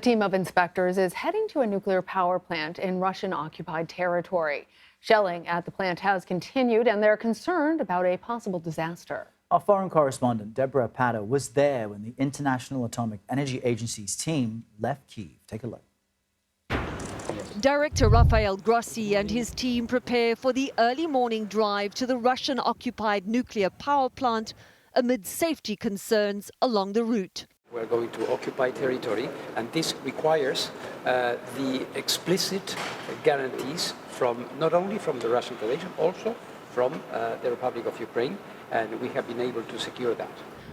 team of inspectors is heading to a nuclear power plant in Russian-occupied territory. Shelling at the plant has continued, and they're concerned about a possible disaster. Our foreign correspondent, Debora Patta, was there when the International Atomic Energy Agency's team left Kyiv. Take a look. Director Rafael Grossi and his team prepare for the early morning drive to the Russian-occupied nuclear power plant amid safety concerns along the route. We're going to occupy territory, and this requires the explicit guarantees from not only from the Russian Federation, also from the Republic of Ukraine, and we have been able to secure that.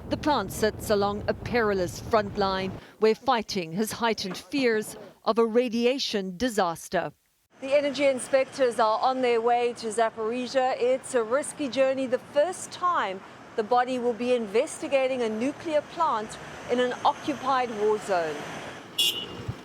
The plant sits along a perilous front line where fighting has heightened fears of a radiation disaster. The energy inspectors are on their way to Zaporizhzhia. It's a risky journey, the first time the body will be investigating a nuclear plant in an occupied war zone.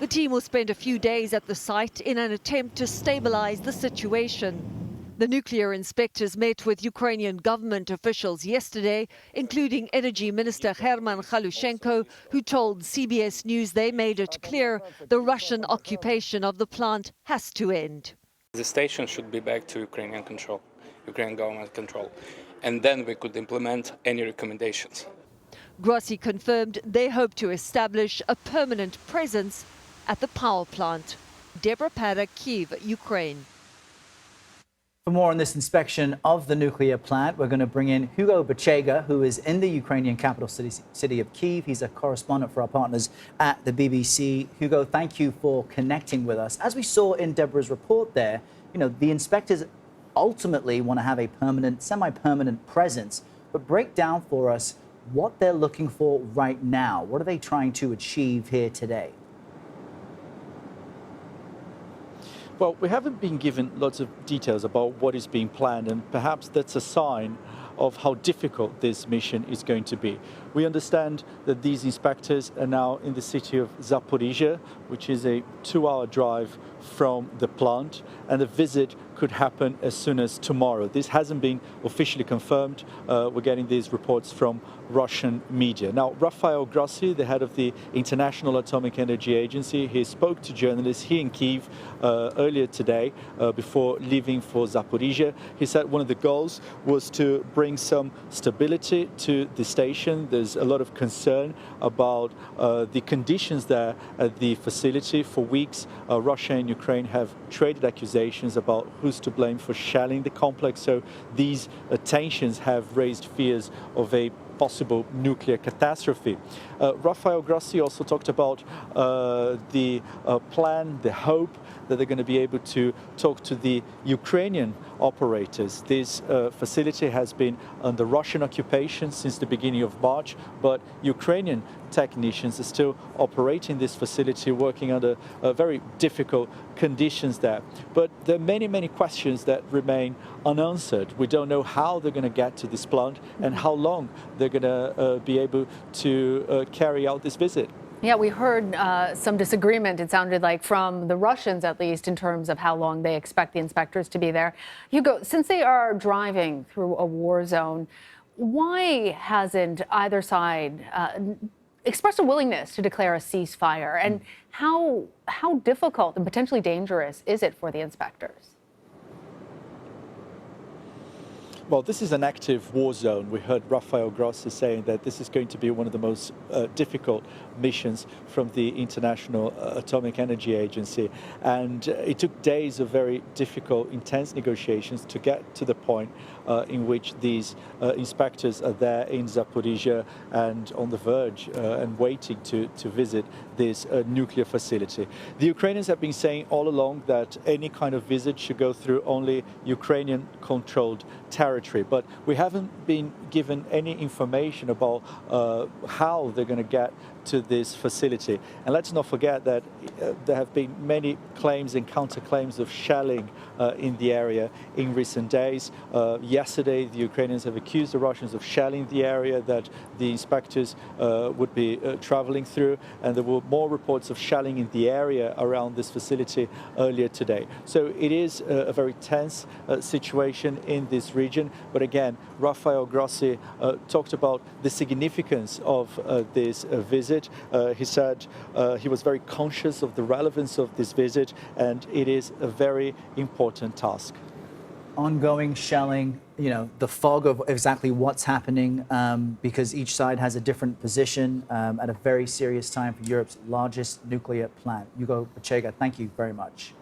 The team will spend a few days at the site in an attempt to stabilize the situation. The nuclear inspectors met with Ukrainian government officials yesterday, including Energy Minister Herman Galushenko, who told CBS News they made it clear the Russian occupation of the plant has to end. The station should be back to Ukrainian control, Ukrainian government control, and then we could implement any recommendations. Grossi confirmed they hope to establish a permanent presence at the power plant. Debora Patta, Kyiv, Ukraine. For more on this inspection of the nuclear plant, we're going to bring in Hugo Bachega, who is in the Ukrainian capital city of Kyiv. He's a correspondent for our partners at the BBC. Hugo, thank you for connecting with us. As we saw in Debora's report there, the inspectors ultimately want to have a permanent, semi-permanent presence. But break down for us what they're looking for right now. What are they trying to achieve here today? Well, we haven't been given lots of details about what is being planned, and perhaps that's a sign of how difficult this mission is going to be. We understand that these inspectors are now in the city of Zaporizhzhia, which is a 2-hour drive from the plant, and the visit could happen as soon as tomorrow. This hasn't been officially confirmed. We're getting these reports from Russian media. Now, Rafael Grossi, the head of the International Atomic Energy Agency, he spoke to journalists here in Kyiv earlier today before leaving for Zaporizhzhia. He said one of the goals was to bring some stability to the station. There's a lot of concern about the conditions there at the facility. For weeks, Russia and Ukraine have traded accusations about who's to blame for shelling the complex. So these tensions have raised fears of a possible nuclear catastrophe. Rafael Grossi also talked about the plan, the hope that they're going to be able to talk to the Ukrainian operators. This facility has been under Russian occupation since the beginning of March, but Ukrainian technicians are still operating this facility, working under very difficult conditions there. But there are many, many questions that remain unanswered. We don't know how they're going to get to this plant and how long they're going to be able to carry out this visit. Yeah, we heard some disagreement, it sounded like, from the Russians, at least, in terms of how long they expect the inspectors to be there. Hugo, since they are driving through a war zone, why hasn't either side expressed a willingness to declare a ceasefire? And how difficult and potentially dangerous is it for the inspectors? Well, this is an active war zone. We heard Rafael Grossi saying that this is going to be one of the most difficult missions from the International Atomic Energy Agency. And it took days of very difficult, intense negotiations to get to the point in which these inspectors are there in Zaporizhzhia and on the verge and waiting to visit this nuclear facility. The Ukrainians have been saying all along that any kind of visit should go through only Ukrainian-controlled territory, but we haven't been given any information about how they're going to get to this facility. And let's not forget that there have been many claims and counterclaims of shelling in the area in recent days. Yesterday, the Ukrainians have accused the Russians of shelling the area that the inspectors would be traveling through, and there were more reports of shelling in the area around this facility earlier today. So it is a very tense situation in this region. But again, Rafael Grossi talked about the significance of this visit. visit. He said he was very conscious of the relevance of this visit, and it is a very important task. Ongoing shelling, the fog of exactly what's happening, because each side has a different position at a very serious time for Europe's largest nuclear plant. Hugo Bachega, thank you very much.